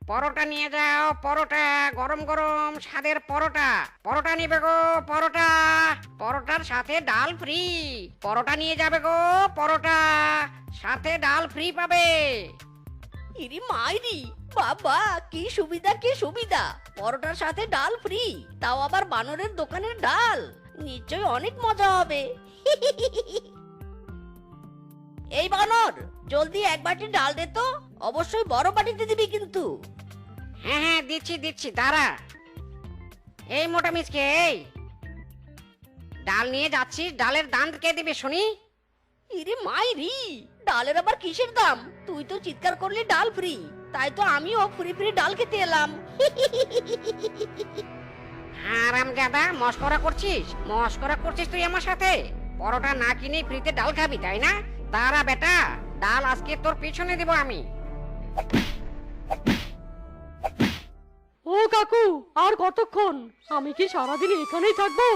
পরোটা নিয়ে যাও, পরোটা, গরম গরম স্বাদের পরোটা। পরোটা নিবে গো, পরোটা। পরোটার সাথে ডাল ফ্রি। পরোটা নিয়ে যাবে গো, পরোটা, সাথে ডাল ফ্রি পাবে। ইরি মাইরি, বাবা কি সুবিধা কি সুবিধা, পরোটার সাথে ডাল ফ্রি, তাও আবার বানরের দোকানের ডাল। নিশ্চয়ই অনেক মজা হবে। এই বানর, জলদি এক বাটি ডাল দে তো, অবশ্যই বড় বাটিতে দিবি কিন্তু। হ্যাঁ হ্যাঁ, দিচ্ছি দিচ্ছি, দাঁড়া। এই মোটা মিচকে, এই ডাল নিয়ে যাচ্ছিস, ডালের দাম কে দিবে শুনি? ইরে মাইরি, ডালের আবার কিসের দাম? তুই তো চিৎকার করলি ডাল ফ্রি, তাই তো আমিও ফ্রি ফ্রি ডাল খেতে এলাম। হারামজাদা, মস্করা করছিস? মস্করা করছিস তুই আমার সাথে? পরোটা না কিনে ফ্রিতে ডাল খাবি তাই না? দাঁড়া বেটা, ডাল আজকে তোর পিছনে দেব আমি। ও কাকু, আর কতক্ষণ? আমি কি সারাদিন এখানেই থাকবো?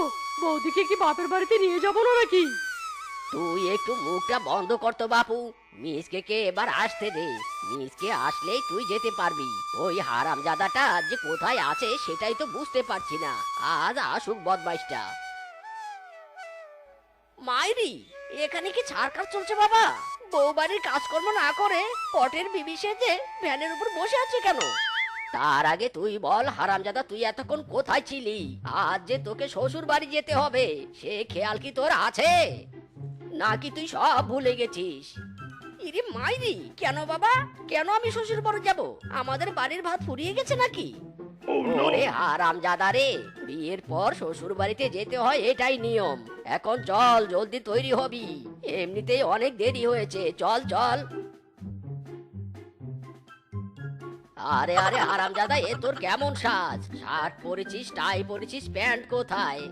বৌদিকে কি বাপের বাড়িতে নিয়ে যাবো না নাকি? তুই একটু মুখটা বন্ধ করতো বাপু, মিসকে কে এবার আসতে দে। মিসকে আসলেই তুই যেতে পারবি। ওই হারামজাদাটা যে কোথায় আছে সেটাই তো বুঝতে পারছি না। আজ আসুক বদমাইশটা। মাইরি, এখানে কি ছাড়কার চলছে বাবা? বউ বাড়ির কাজকর্ম না করে পটের বিবি সেজে ভ্যানের উপর বসে আছে কেন? তার আগে তুই বল হারামজাদা, তুই এতক্ষণ কোথায় ছিলি? আজ যে তোকে শ্বশুর বাড়ি যেতে হবে সে খেয়াল কি তোর আছে, নাকি তুই সব ভুলে গেছিস? ইরে মাইরি, কেন বাবা, কেন আমি শ্বশুর বাড়ি যাব? আমাদের বাড়ির ভাত ফুরিয়ে গেছে নাকি? ওরে হারামজাদা রে, বিয়ের পর শ্বশুর বাড়িতে যেতে হয়, এটাই নিয়ম। এখন চল, জলদি তৈরি হবি, এমনিতেই অনেক দেরি হয়েছে, চল চল। আরে আরে হারামজাদা, এ তোর কেমন সাজ? শার্ট পরেছিস, টাই পরেছিস, প্যান্ট কোথায়?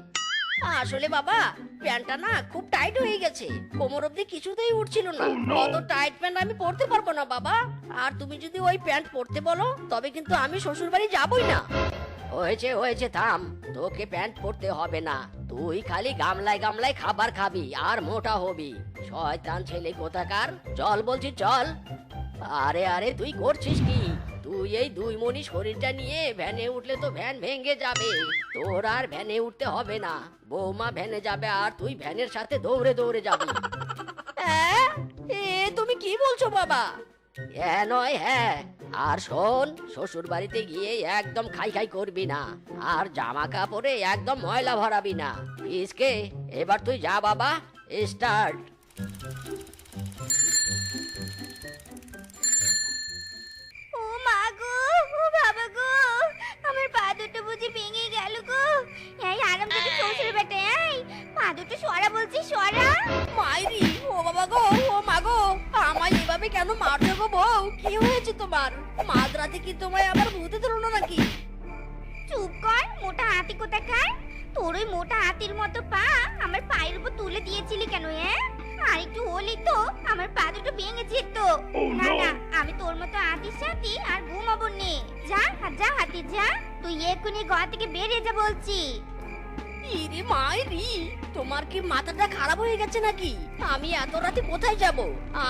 আসলে বাবা, প্যান্টটা না খুব টাইট হয়ে গেছে, কোমর অবধি কিছুতেই উঠছিল না। অত টাইট প্যান্ট আমি পরতে পারবো না বাবা। আর তুমি যদি ওই প্যান্ট পরতে বলো তবে কিন্তু আমি শ্বশুর বাড়ি যাবই না। হয়েছে হয়েছে, থাম, তোকে প্যান্ট পরতে হবে না। তুই খালি গামলায় গামলায় খাবার খাবি আর মোটা হবি। শয়তান ছেলে কোথাকার, চল বলছি চল। আরে আরে, তুই করছিস কি? তুই এই দুই মনি শরীরটা নিয়ে ভ্যানে উঠলে তো ভ্যান ভেঙে যাবে। তোর আর ভ্যানে উঠতে হবে না, বৌমা ভ্যানে যাবে আর তুই ভ্যানের সাথে দৌড়ে দৌড়ে যাবি। এ তুমি কি বলছো বাবা? হ্যাঁ নয় হ্যাঁ। আর শোন, শ্বশুর বাড়িতে গিয়ে একদম খাই খাই করবি না, আর জামা কাপড়ে একদম ময়লা ভরাবি না। ইসকে, এবার তুই যা বাবা, স্টার্ট। ও মা গো, ও বাবা গো, আমার পা দুটো বুঝি ভেঙে গেল গো। এই আরামজাদা শ্বশুর বেটা, এই পা দুটো সরা বলছি, সরা। মাইরি, ও বাবা গো, ও মা গো, আমায় এভাবে কেন মারছো গো বউ? কি হয়েছে তোমার? মাঝরাতে কি তোমায় আবার ভূতে ধরলো নাকি? চুপ কর, মোটা হাতি কোথাকার। তোর ওই মোটা হাতির মতো পা আমার পায়ের উপর তুলে দিয়েছিলি কেন? আর একটু হলেই তো আমার পা দুটো ভেঙে যেত। না না, আমি তোর মতো হাতির সাথে আর ঘুমাবো নে। যা যা হাতি যা, তুই এক্ষুনি ঘর থেকে বেরিয়ে যা বলছি। ইরে মাইরি, তোমার কি মাথাটা খারাপ হয়ে গেছে নাকি? আমি এত রাতে কোথায় যাব?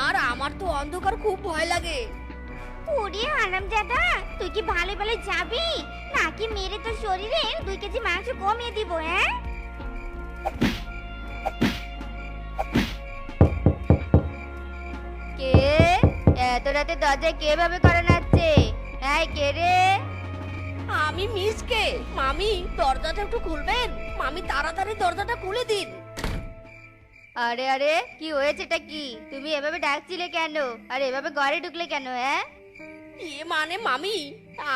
আর আমার তো অন্ধকার খুব ভয় লাগে। ওরে হারামজাদা, তুই কি ভালো ভালো যাবি নাকি মেরে তোর শরীরে 2 কেজি মাংস কমিয়ে দিব? কে এত রাতে দরজায় কে ভাবে করে নাচছে? এই কে রে? আমি মিসকে। মামি, দরজাটা একটু খুলবেন? মামি তাড়াতাড়ি দরজাটা খুলে দিন। আরে আরে, কি হয়েছেটা কি? তুমি এভাবে ডাকছিলে কেন আর এভাবে ঘরে ঢুকলে কেন? মানে মামি,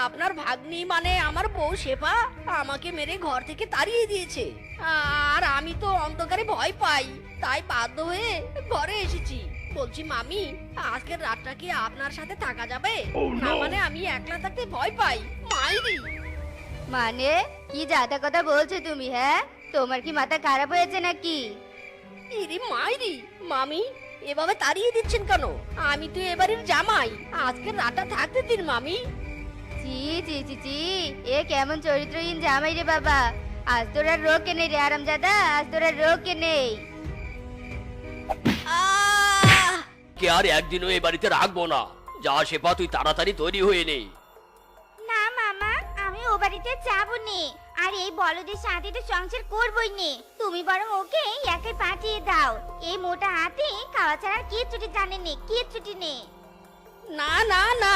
আপনার ভাগ্নি মানে আমার বউ শেফা আমাকে মেরে ঘর থেকে তাড়িয়ে দিয়েছে। আর আমি তো অন্ধকারে ভয় পাই, তাই বাধ্য হয়ে ঘরে এসেছি। বলছি মামি, আজকের রাতটা কি আপনার সাথে থাকা যাবে? না মানে আমি একলা থাকতে ভয় পাই। মাইরি, মানে কি যাতা কথা বলছো তুমি? তোমার কি মাথা খারাপ হয়েছে নাকি? ইরি মাইরি, মামি এভাবে তাড়িয়ে দিচ্ছেন কেন? আমি তো এবারের জামাই, আজকের রাতটা থাকতে দিন মামি। ছি ছি ছি ছি, এ কেমন চরিত্রহীন জামাই রে বাবা। আজ তোর আর রোকে নেই রে হারামজাদা, আজ তোর আর রোকে নেই। কে আর একদিনও এ বাড়িতে রাখবো না। যা শেফা, তুই তাড়াতাড়ি তৈরি হয়ে নে। বাড়িতে যাবো নে, আর এই বলদের সাথে তো সংসার করবোই নে। তুমি বরং ওকে একাই পাঠিয়ে দাও। এই মোটা হাতে খাওয়া ছাড়া কিচ্ছুটি জানে নে, কিচ্ছুটি নে। না না না,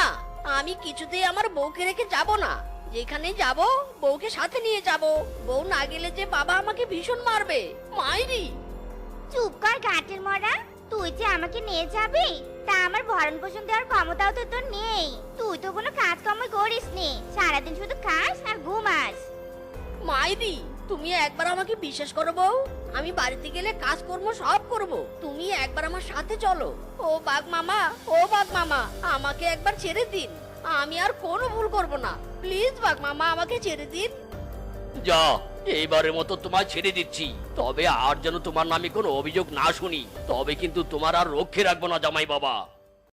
আমি কিছুতেই আমার বউকে রেখে যাব না। যেখানে যাব বউকে সাথে নিয়ে যাব। বউ না গেলে যে বাবা আমাকে ভীষণ মারবে, মাইরি। চুপ কর ঘাটের মরা, তুই যে আমাকে নিয়ে যাবি তা আমার ভরণ পোষণ দেওয়ার ক্ষমতাও তো তোর নেই। তুই তো কোনো কাজকর্ম করিস নি, সারাদিন শুধু খাস আর ঘুমাস। মাইরি, তুমি একবার আমাকে বিশ্বাস করো বউ। আমি বাড়িতে গেলে কাজকর্ম সব করব, তুমি একবার আমার সাথে চলো। ও বাঘ মামা, ও বাঘ মামা, আমাকে একবার ছেড়ে দিন। আমি আর কোনো ভুল করব না। প্লিজ বাঘ মামা, আমাকে ছেড়ে দিন। যা, এইবারের মতো তোমায় ছেড়ে দিচ্ছি। তবে আর যেন তোমার নামে কোনো অভিযোগ না শুনি, তবে কিন্তু তোমার আর রক্ষে রাখবো না জামাই বাবা।